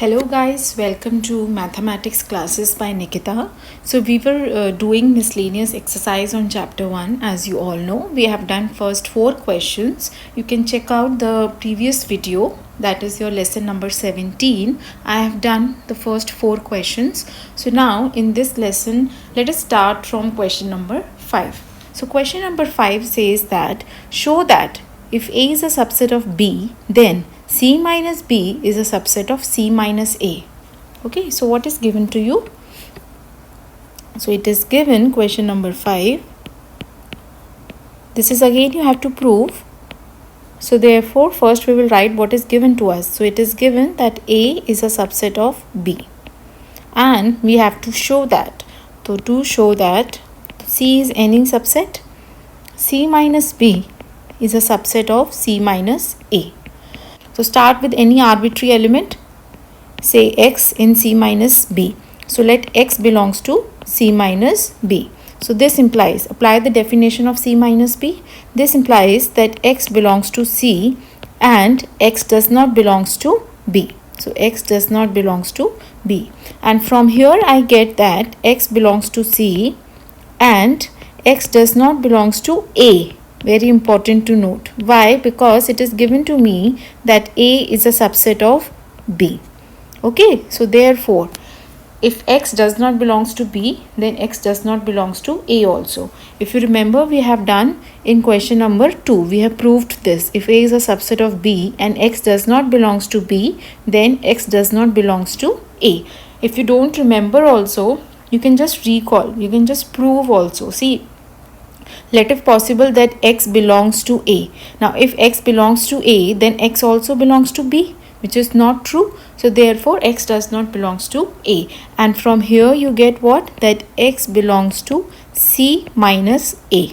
Hello guys, welcome to mathematics classes by Nikita. So we were doing miscellaneous exercise on chapter 1. As you all know, we have done first 4 questions. You can check out the previous video, that is your lesson number 17. I have done the first 4 questions. So now in this lesson, let us start from question number 5. So question number 5 says that show that if A is a subset of B, then C minus B is a subset of C minus A. Okay, so what is given to you? So it is given question number 5. This is again you have to prove. So therefore first we will write what is given to us. So it is given that A is a subset of B. And we have to show that. So to show that C is any subset, C minus B is a subset of C minus A. So start with any arbitrary element, say x in C minus B. So let x belongs to C minus B. So this implies, apply the definition of C minus B. This implies that x belongs to C and x does not belongs to B. So x does not belongs to B. And from here I get that x belongs to C and x does not belongs to A. Very important to note. Why? Because it is given to me that A is a subset of B. Okay, so therefore, if x does not belongs to B, then x does not belongs to A also. If you remember, we have done in question number 2, we have proved this. If A is a subset of B and x does not belongs to B, then x does not belongs to A. If you don't remember also, you can just recall, you can just prove also. See, let if possible that x belongs to A. Now if x belongs to A, then x also belongs to B, which is not true. So therefore x does not belongs to A. And from here you get what? That x belongs to C minus A.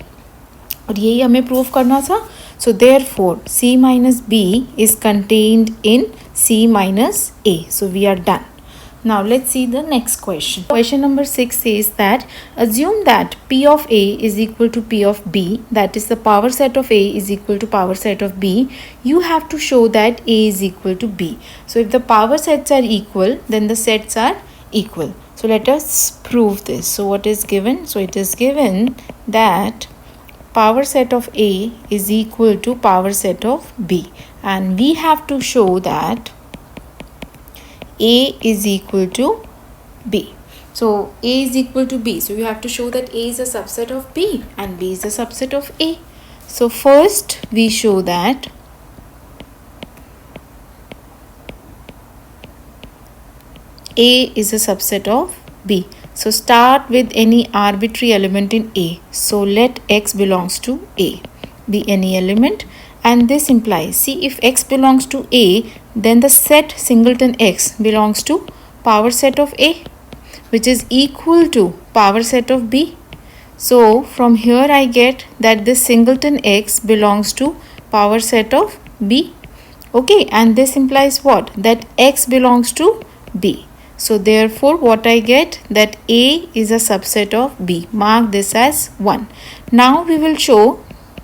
और यही हमें prove करना था. So therefore C minus B is contained in C minus A. So we are done. Now let's see the next question. Question number 6 says that assume that P of A is equal to P of B, that is the power set of A is equal to power set of B. You have to show that A is equal to B. So if the power sets are equal, then the sets are equal. So let us prove this. So what is given? So it is given that power set of A is equal to power set of B. And we have to show that A is equal to B. So A is equal to B. So you have to show that A is a subset of B and B is a subset of A. So first we show that A is a subset of B. So start with any arbitrary element in A. So let x belongs to A, be any element. And this implies, see, if x belongs to A, then the set singleton x belongs to power set of A, which is equal to power set of B. So from here I get that this singleton x belongs to power set of B. Okay, and this implies what? That x belongs to B. So therefore what I get? That A is a subset of B. Mark this as 1. Now we will show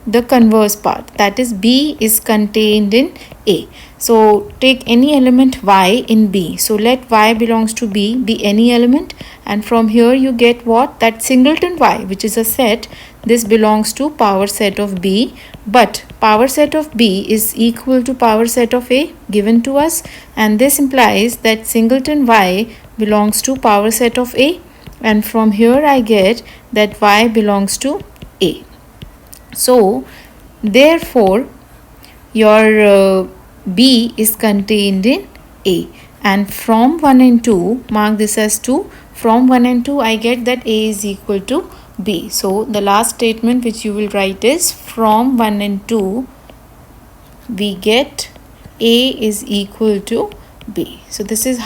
the converse part, that is B is contained in A. So take any element y in B. So let y belongs to B, be any element, and from here you get what? That singleton y, which is a set, this belongs to power set of B, but power set of B is equal to power set of A given to us, and this implies that singleton y belongs to power set of A, and from here I get that y belongs to A. So therefore your B is contained in A, and from 1 and 2, mark this as 2, from 1 and 2 I get that A is equal to B. So the last statement which you will write is from 1 and 2 we get A is equal to B. So this is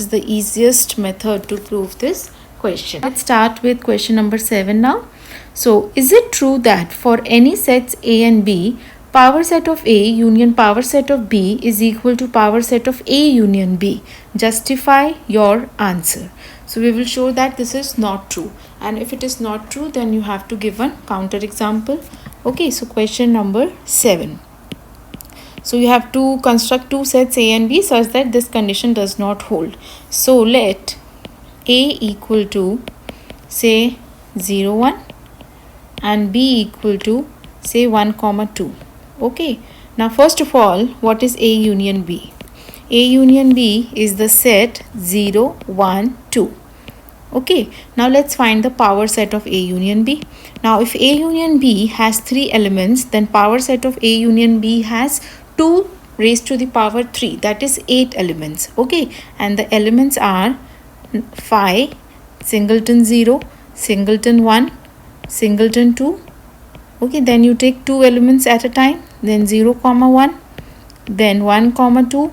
the easiest method to prove this question. Let's start with question number 7 now. So is it true that for any sets A and B, power set of A union power set of B is equal to power set of A union B? Justify your answer. So we will show that this is not true, and if it is not true, then you have to give one counter example. Okay, so question number 7. So you have to construct two sets A and B such that this condition does not hold. So let A equal to say 0 1 and B equal to say 1 comma 2. Okay, now first of all, what is A union B? A union B is the set 0 1 2. Okay, now let's find the power set of A union B. Now if A union B has 3 elements, then power set of A union B has 2 raised to the power 3, that is 8 elements. Okay, and the elements are phi, singleton 0, singleton 1, singleton 2. Okay, then you take 2 elements at a time, then 0 comma 1, then 1 comma 2,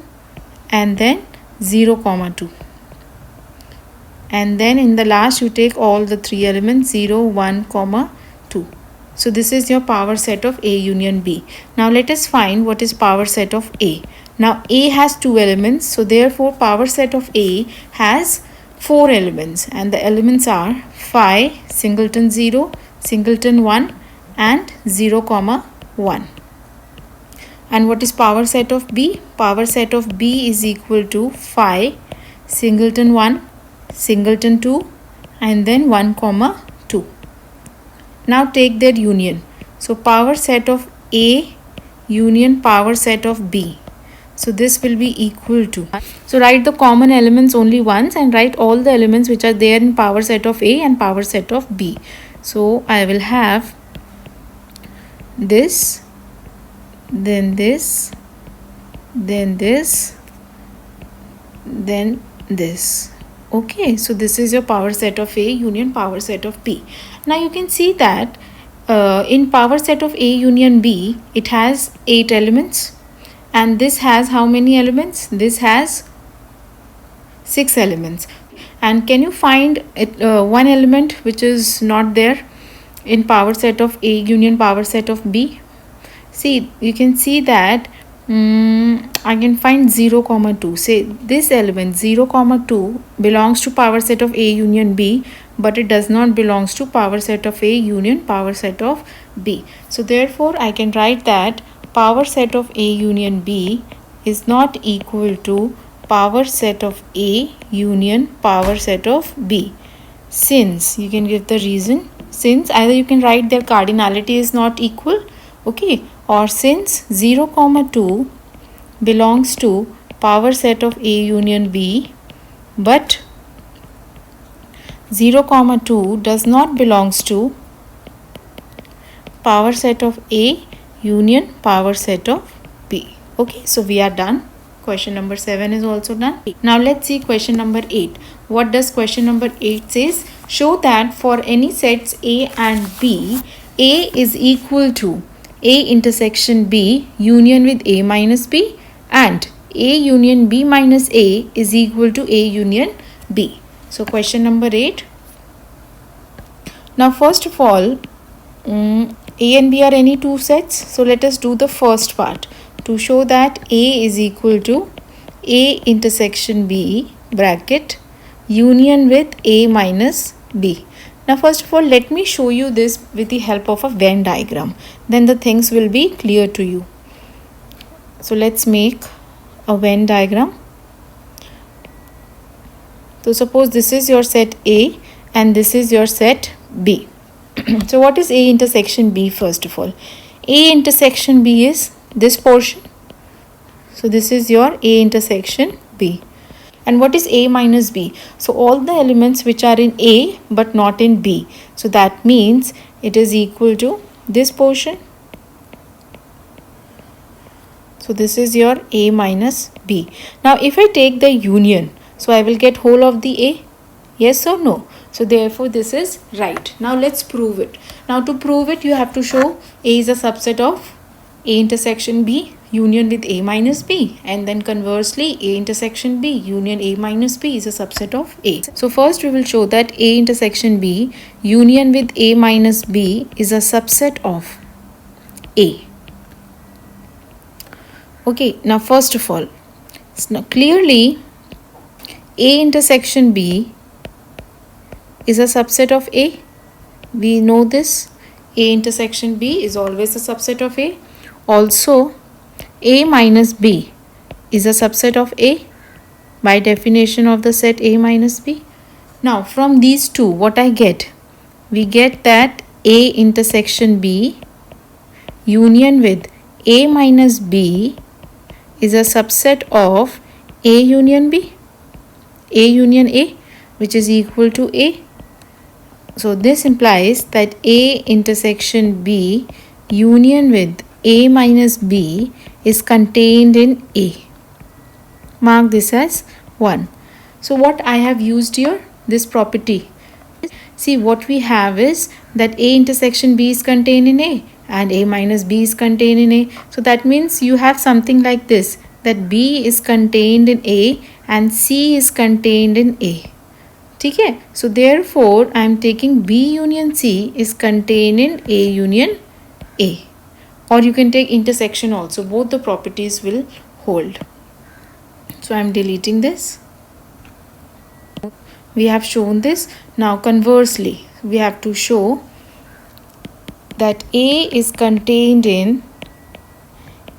and then 0 comma 2. And then in the last you take all the 3 elements 0 1 comma 2. So this is your power set of A union B. Now let us find what is power set of A. Now A has 2 elements, so therefore power set of A has 4 elements, and the elements are phi, singleton 0, singleton 1 and 0 comma 1. And what is power set of B? Power set of B is equal to phi, singleton 1, singleton 2 and then 1 comma 2. Now take their union. So power set of A union power set of B. So this will be equal to. So write the common elements only once and write all the elements which are there in power set of A and power set of B. So I will have this, then this, then this, then this. Okay, so this is your power set of A union power set of B. Now you can see that in power set of A union B, it has 8 elements, and this has how many elements? This has 6 elements. And can you find one element which is not there in power set of A union power set of B? See, you can see that I can find 0 comma 2. Say this element 0 comma 2 belongs to power set of A union B, but it does not belongs to power set of A union power set of B. So therefore I can write that power set of A union B is not equal to power set of A union power set of B. Since, you can give the reason, since either you can write their cardinality is not equal, okay, or since 0 comma 2 belongs to power set of A union B, but 0 comma 2 does not belongs to power set of A union power set of B. Okay, so we are done. Question number 7 is also done. Now let's see question number 8. What does question number 8 says? Show that for any sets A and B, A is equal to A intersection B union with A minus B, and A union B minus A is equal to A union B. So question number 8. Now first of all, A and B are any two sets. So let us do the first part to show that A is equal to A intersection B bracket union with A minus B. Now first of all, let me show you this with the help of a Venn diagram. Then the things will be clear to you. So let's make a Venn diagram. So suppose this is your set A and this is your set B. So what is A intersection B first of all? A intersection B is this portion. So this is your A intersection B. And what is A minus B? So all the elements which are in A but not in B. So that means it is equal to this portion. So this is your A minus B. Now if I take the union, so I will get whole of the A. Yes or no? So therefore this is right. Now let's prove it. Now to prove it, you have to show A is a subset of A intersection B union with A minus B, and then conversely A intersection B union A minus B is a subset of A. So first we will show that A intersection B union with A minus B is a subset of A. Okay, now first of all, now clearly A intersection B is a subset of A. We know this. A intersection B is always a subset of A. Also, A minus B is a subset of A by definition of the set A minus B. Now from these two, what I get? We get that A intersection B union with A minus B is a subset of A union B, A union A, which is equal to A. So this implies that A intersection B union with A minus B is contained in A. Mark this as 1. So what I have used here? This property. See, what we have is that A intersection B is contained in A and A minus B is contained in A. So that means you have something like this, that B is contained in A and C is contained in A. Okay? So therefore, I am taking B union C is contained in A union A. Or you can take intersection also. Both the properties will hold. So I am deleting this. We have shown this. Now conversely, we have to show that A is contained in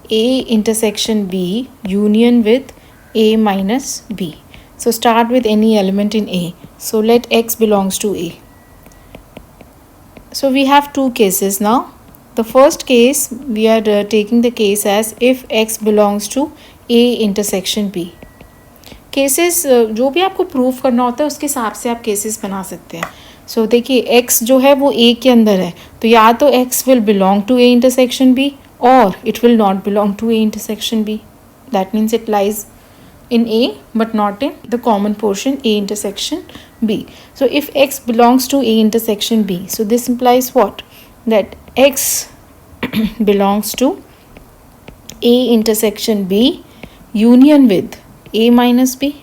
A intersection B union with A minus B. So start with any element in A. So let X belongs to A. So we have two cases now. The first case, we are taking the case as if X belongs to A intersection B. Cases जो भी आपको proof करना होता है उसके हिसाब से आप केसेस बना सकते हैं. सो देखिए एक्स जो है वो ए के अंदर है, तो या तो X will belong to A intersection B और it will not belong to A intersection B. That means it lies in A but not in the common portion A intersection B. So if X belongs to A intersection B, so this implies what? That X belongs to A intersection B union with A minus B.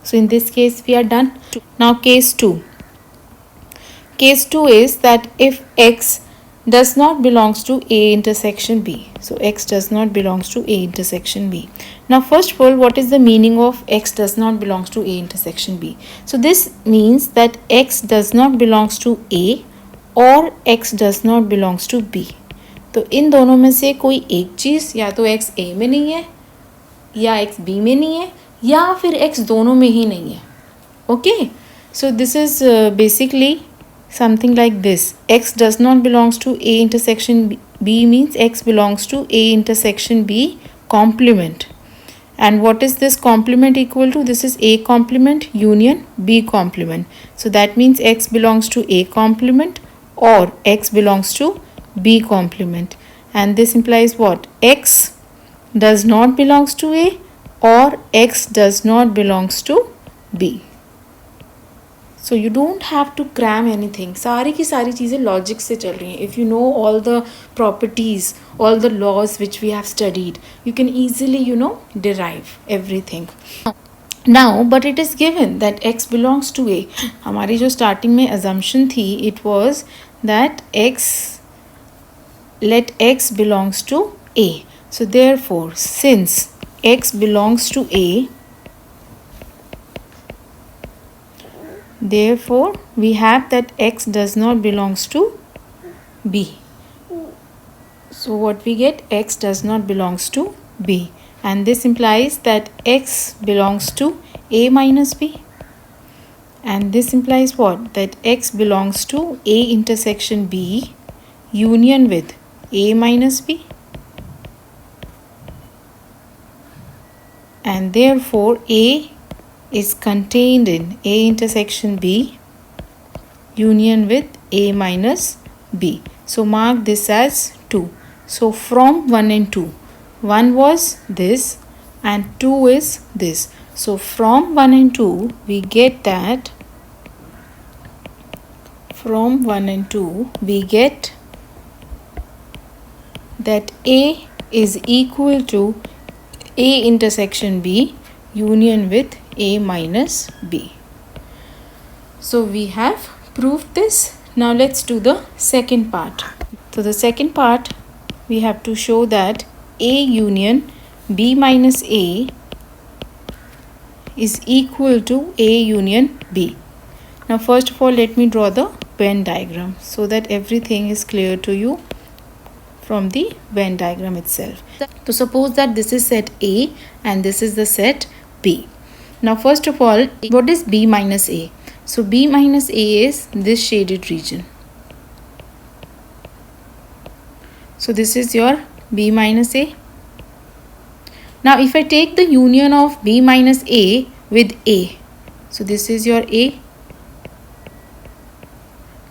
So in this case we are done. Now case 2. Case 2 is that if X does not belongs to A intersection B. So X does not belongs to A intersection B. Now first of all, what is the meaning of X does not belongs to A intersection B? So this means that X does not belongs to A or X does not belongs to B. तो इन दोनों में से कोई एक चीज़ या तो X A में नहीं है या X B में नहीं है या फिर X दोनों में ही नहीं है. Okay, so this is basically something like this. X does not belongs to A intersection B means X belongs to A intersection B complement. And what is this complement equal to? This is A complement union B complement. So that means X belongs to A complement or X belongs to B complement. And this implies what? X does not belongs to A or X does not belongs to B. So you don't have to cram anything. सारी की सारी चीज़ें logic से चल रही हैं. If you know all the properties, all the laws which we have studied, you can easily, derive everything. Now, but it is given that X belongs to A. हमारी जो starting में assumption थी, it was that let X belongs to A. So therefore, since X belongs to A, therefore we have that X does not belongs to B. So what we get? X does not belongs to B, and this implies that X belongs to A minus B, and this implies what? That X belongs to A intersection B union with A minus B, and therefore A is contained in A intersection B union with A minus B. So mark this as 2. So from 1 and 2, 1 was this and 2 is this. So from 1 and 2 we get that from 1 and 2 we get that A is equal to A intersection B union with A minus B. So we have proved this. Now let's do the second part. So the second part, we have to show that A union B minus A is equal to A union B. Now first of all, let me draw the Venn diagram so that everything is clear to you from the Venn diagram itself. So suppose that this is set A and this is the set B. Now first of all, what is B minus A? So B minus A is this shaded region. So this is your B minus A. Now if I take the union of B minus A with A, so this is your A,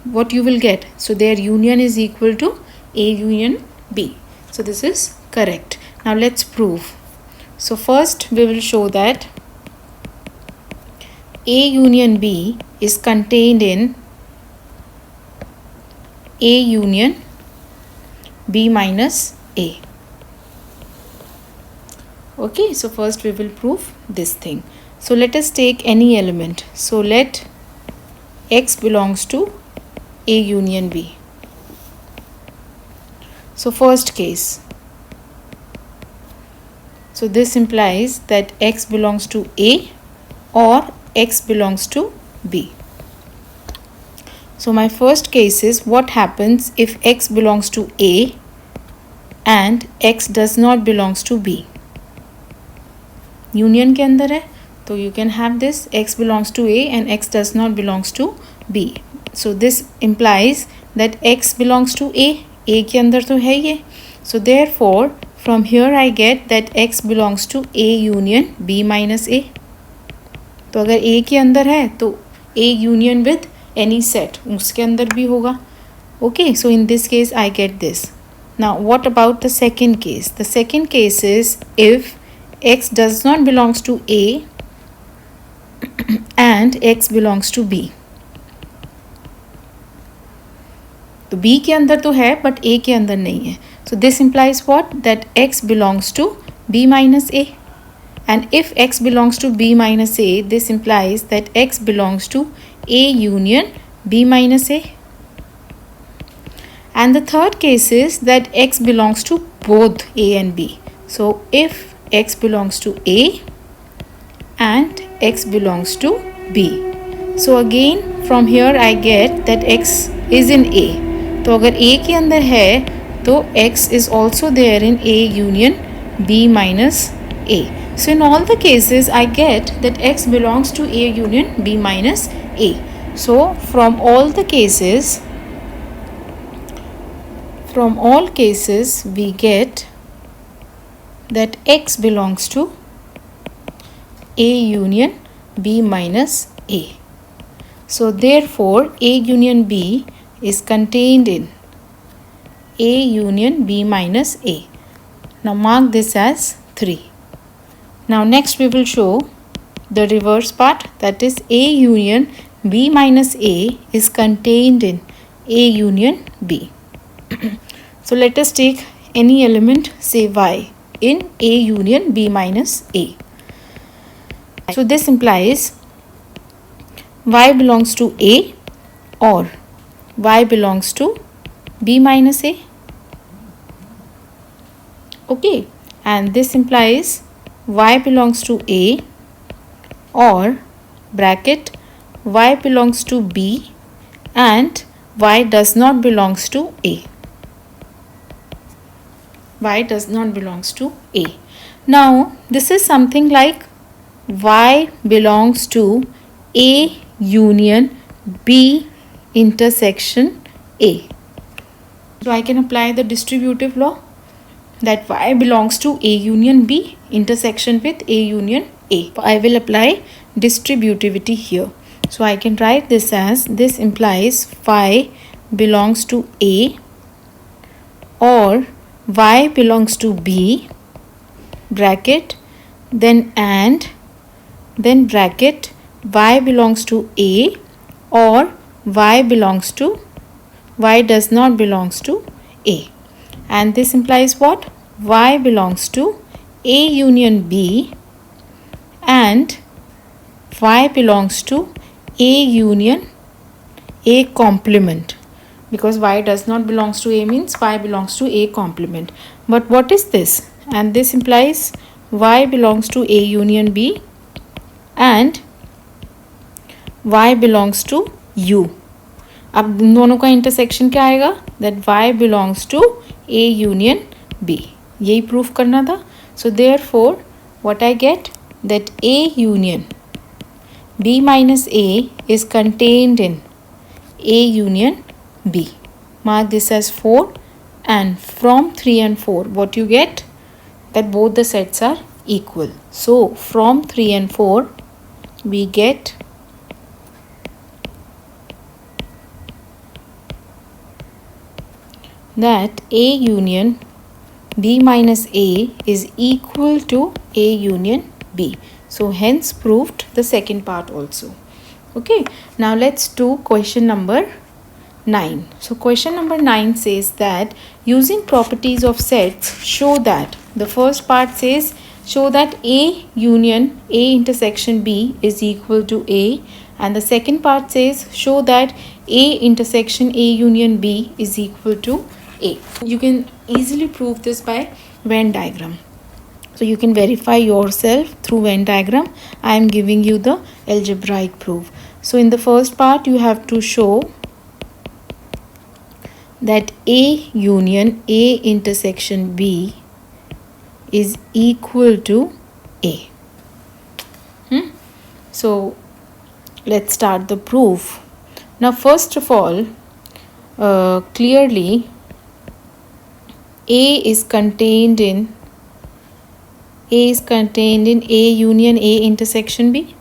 what you will get? So their union is equal to A union B. So this is correct. Now let's prove. So first we will show that A union B is contained in A union B minus A. Okay, so first we will prove this thing. So let us take any element. So let X belongs to A union B. So first case. So this implies that X belongs to A or X belongs to B. So my first case is what happens if X belongs to A and X does not belongs to B. Union के अंदर है, तो you can have this X belongs to A and X does not belongs to B. So this implies that X belongs to A. A के अंदर तो है ये. So therefore from here I get that X belongs to A union B minus A. तो अगर A के अंदर है तो A union with any set उसके अंदर भी होगा. Okay, so in this case I get this. Now what about the second case? The second case is if X does not belongs to A and X belongs to B. तो B के अंदर तो है but A के अंदर नहीं है. So this implies what? That X belongs to B minus A. And if X belongs to B minus A, this implies that X belongs to A union B minus A. And the third case is that X belongs to both A and B. So if X belongs to A and X belongs to B. So again from here I get that X is in A. तो अगर A के अंदर है तो X is also there in A union B minus A. So in all the cases I get that X belongs to A union B minus A. So from all cases we get that X belongs to A union B minus A. So therefore A union B is contained in A union B minus A. Now mark this as 3. Now next we will show the reverse part, that is A union B minus A is contained in A union B. So let us take any element, say Y, in A union B minus A. So this implies Y belongs to A or Y belongs to B minus A. Okay, and this implies Y belongs to A or bracket Y belongs to B and Y does not belongs to A. Y does not belongs to A. Now this is something like Y belongs to A union B intersection A. So I can apply the distributive law that Y belongs to A union B intersection with A union A. I will apply distributivity here. So I can write this as, this implies Y belongs to A or Y belongs to B bracket then and then bracket Y belongs to A or Y does not belongs to A. And this implies what? Y belongs to A union B and Y belongs to A union A complement, because Y does not belongs to A means Y belongs to A complement. But what is this? And this implies Y belongs to A union B and Y belongs to U. अब इन दोनों का intersection क्या आएगा, that y belongs to a union b, यही proof करना था. So therefore what I get, that a union b minus a is contained in a union b. Mark this as 4, and from 3 and 4 what you get, that both the sets are equal. So from 3 and 4 we get that A union B minus A is equal to A union B. So hence proved the second part also. Okay, now let's do question number 9. So question number 9 says that using properties of sets, show that, the first part says show that A union A intersection B is equal to A, and the second part says show that A intersection A union B is equal to A. You can easily prove this by Venn diagram. So you can verify yourself through Venn diagram. I am giving you the algebraic proof. So in the first part you have to show that A union A intersection B is equal to A. So let's start the proof. Now first of all, clearly A is contained in A union A intersection B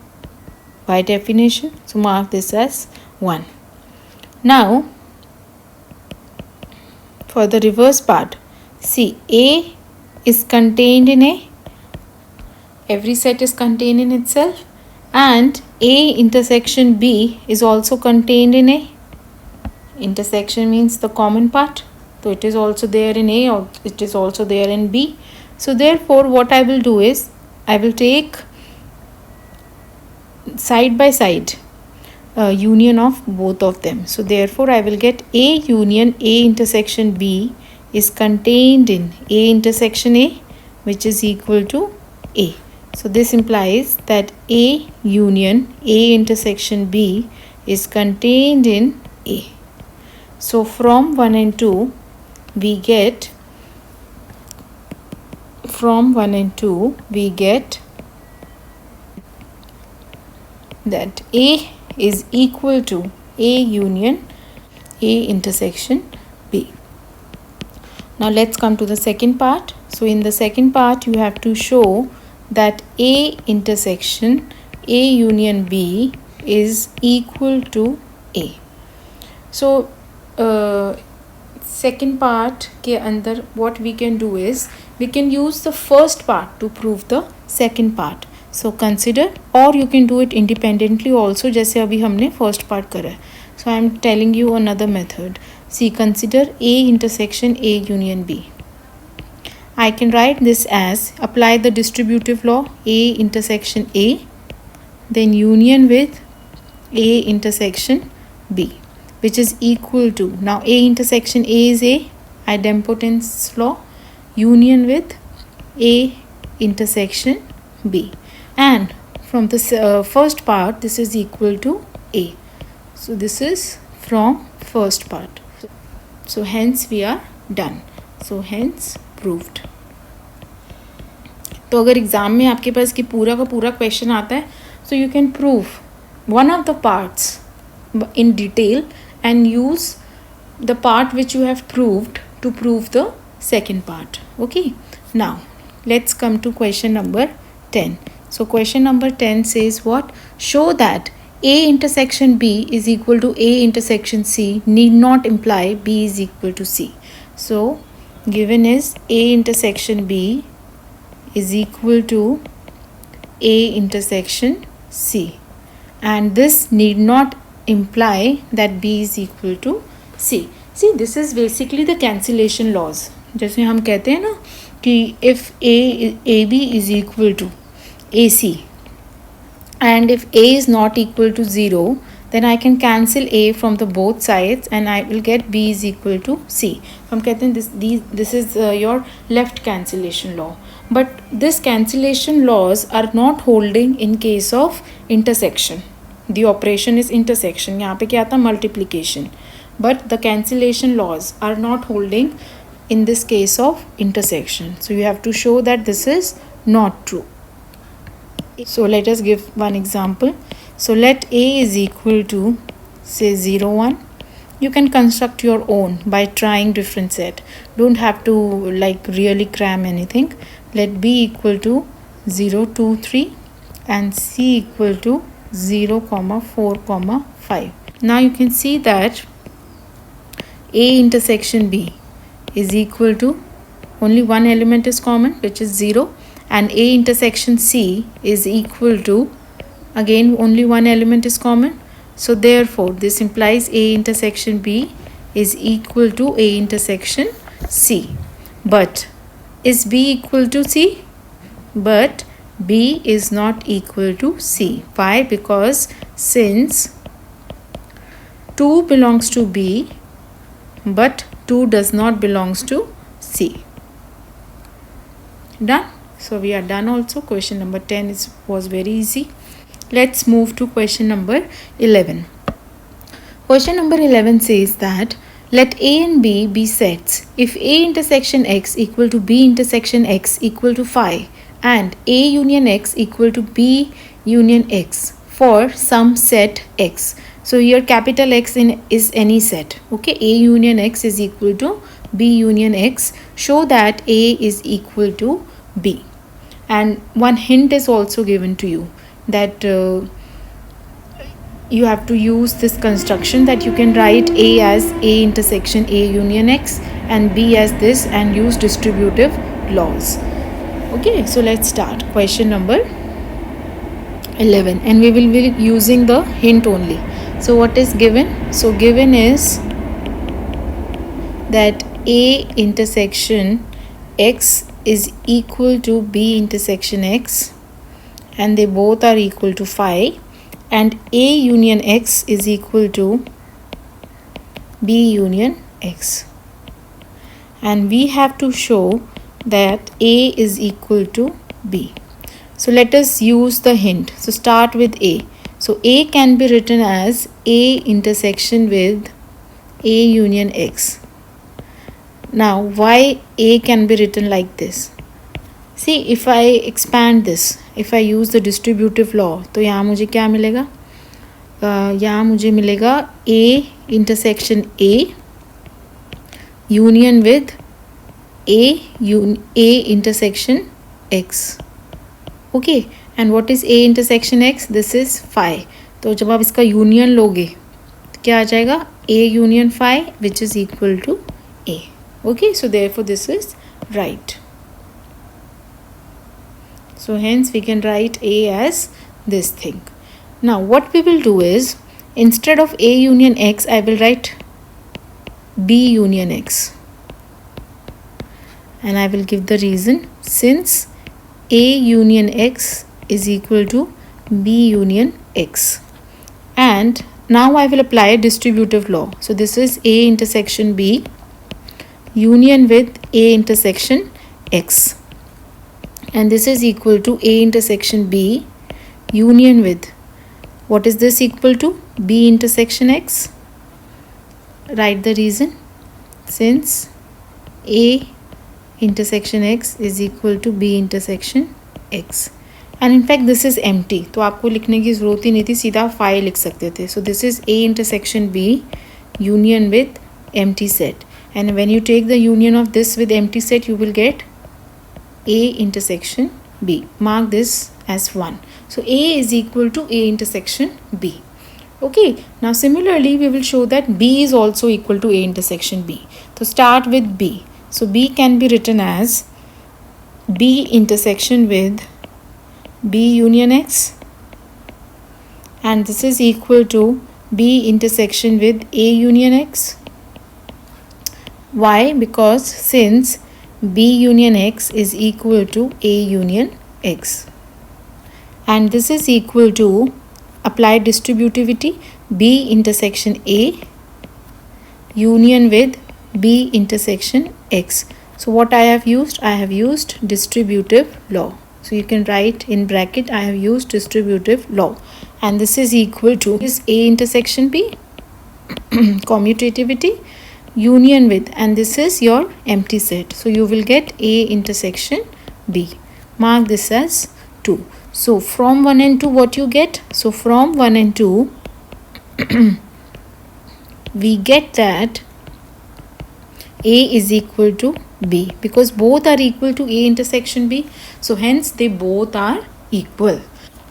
by definition. So mark this as 1. Now for the reverse part, see, A is contained in A. Every set is contained in itself, and A intersection B is also contained in A. Intersection means the common part. So it is also there in A, or it is also there in B. So therefore what I will do is, I will take side by side union of both of them. So therefore I will get A union A intersection B is contained in A intersection A, which is equal to A. So this implies that A union A intersection B is contained in A. So from 1 and 2 we get, that A is equal to A union A intersection B. Now let's come to the second part. So in the second part you have to show that A intersection A union B is equal to A. So second part के अंदर what we can do is, we can use the first part to prove the second part. So consider, or you can do it independently also, जैसे अभी हमने first part करा है. So I am telling you another method. See, consider A intersection A union B. I can write this as, apply the distributive law, A intersection A, then union with A intersection B, which is equal to, now A intersection A is A, idempotence law, union with A intersection B, and from this first part this is equal to A. So this is from first part. So hence we are done. So hence proved. तो अगर exam में आपके पास कि पूरा का पूरा question आता है, so you can prove one of the parts in detail and use the part which you have proved to prove the second part. Okay, now let's come to question number 10. So question number 10 says what? Show that A intersection B is equal to A intersection C need not imply B is equal to C. So given is A intersection B is equal to A intersection C, and this need not imply that B is equal to C. See, this is basically the cancellation laws. जैसे हम कहते हैं ना कि if AB is equal to AC and if A is not equal to 0, then I can cancel A from the both sides and I will get B is equal to C. हम कहते हैं this is your left cancellation law. But this cancellation laws are not holding in case of intersection. the operation is intersection. यहाँ पे क्या था, multiplication. But the cancellation laws are not holding in this case of intersection. So you have to show that this is not true. So let us give one example. So let A is equal to say 0, 1. You can construct your own by trying different set. Don't have to like really cram anything. Let B equal to 0, 2, 3 and C equal to 0, 4, 5. Now you can see that A intersection B is equal to only one element is common, which is 0, and A intersection C is equal to again only one element is common. So therefore this implies A intersection B is equal to A intersection C. But is B equal to C? But B is not equal to C. Why? Because since 2 belongs to B but 2 does not belongs to C. Done? So we are done also. Question number 10 was very easy. Let's move to question number 11. Question number 11 says that let A and B be sets if A intersection X equal to B intersection X equal to phi and A union X equal to B union X for some set X. So here capital X is any set. Okay, A union X is equal to B union X. Show that A is equal to B. And one hint is also given to you that you have to use this construction that you can write A as A intersection A union X and B as this and use distributive laws. Okay, so let's start. Question number 11 and we will be using the hint only. So what is given? So given is that A intersection X is equal to B intersection X and they both are equal to phi, and A union X is equal to B union X. And we have to show that A is equal to B. So let us use the hint. So start with A. So A can be written as A intersection with A union X. Now why A can be written like this? See, if I expand this, if I use the distributive law, तो यहाँ मुझे क्या मिलेगा? यहाँ मुझे मिलेगा A intersection A union with A intersection X. Okay, and what is A intersection X? This is phi. तो जब आप इसका union लोगे तो क्या आ जाएगा? A union phi which is equal to A. Okay, so therefore this is right. So hence we can write A as this thing. Now what we will do is, instead of A union X, I will write B union X. And I will give the reason. Since A union X is equal to B union X. And now I will apply a distributive law. So this is A intersection B union with A intersection X. And this is equal to A intersection B union with, what is this equal to? B intersection X. Write the reason. Since A intersection X is equal to B intersection X. And in fact this is empty. तो आपको लिखने की ज़रूरत ही नहीं थी, सीधा phi लिख सकते थे. So this is A intersection B union with empty set. And when you take the union of this with empty set, you will get A intersection B. Mark this as 1. So A is equal to A intersection B. Okay, now similarly we will show that B is also equal to A intersection B. So start with B. So B can be written as B intersection with B union X, and this is equal to B intersection with A union X. Why? Because since B union X is equal to A union X, and this is equal to, apply distributivity, B intersection A union with B intersection X. So what I have used? I have used distributive law. So you can write in bracket, I have used distributive law. and this is equal to is A intersection B, commutativity, union with, and this is your empty set. So you will get A intersection B. Mark this as 2. So from 1 and 2 what you get? So from 1 and 2 we get that A is equal to B, because both are equal to A intersection B. So hence they both are equal.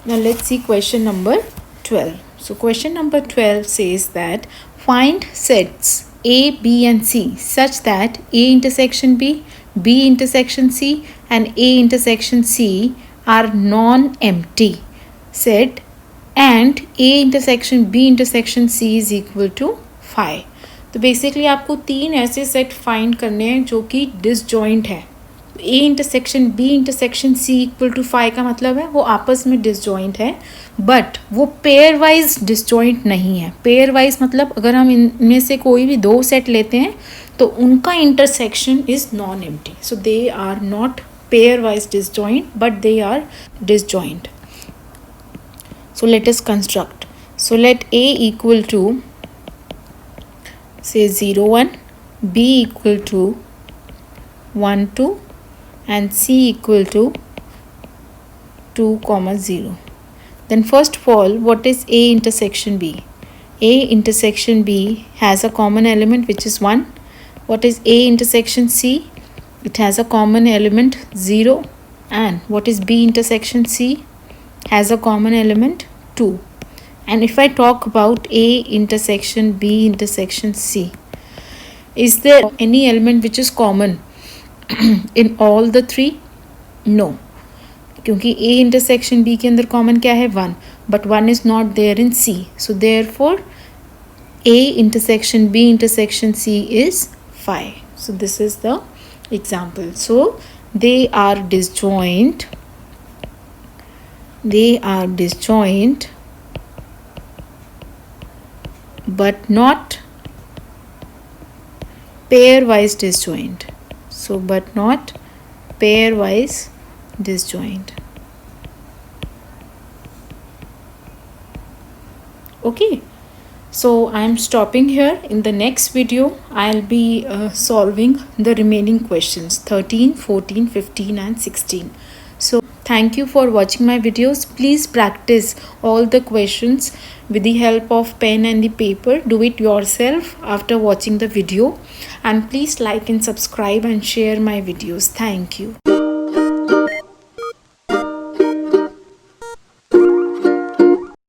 Now let's see question number 12. So question number 12 says that find sets A, B and C such that A intersection B, B intersection C and A intersection C are non-empty set and A intersection B intersection C is equal to 5. तो basically आपको 3 ऐसे set find करने हैं जो कि disjoint है. A intersection B intersection C equal to 5 का मतलब है वो आपस में डिसजॉइंट है, बट वो पेयर वाइज डिसजॉइंट नहीं है. पेयर वाइज मतलब अगर हम इनमें से कोई भी 2 सेट लेते हैं तो उनका intersection is non empty. So they are not pair wise disjoint but they are disjoint. So let us construct. So let A equal to say 0 1, B equal to 1 2 and C equal to 2 0. Then first of all, what is A intersection B? A intersection B has a common element which is 1. What is A intersection C? It has a common element 0. And what is B intersection C? Has a common element 2. And if I talk about A intersection B intersection C, is there any element which is common in all the 3? No, क्योंकि A intersection B के अंदर common क्या है 1, but 1 is not there in C. So therefore A intersection B intersection C is 5. So this is the example. So they are disjoint. They are disjoint but not pairwise disjoint. So but not pairwise disjoint. Okay, so I am stopping here. In the next video I'll be solving the remaining questions 13, 14, 15 and 16. So thank you for watching my videos. Please practice all the questions with the help of pen and the paper. Do it yourself after watching the video, and please like and subscribe and share my videos. Thank you.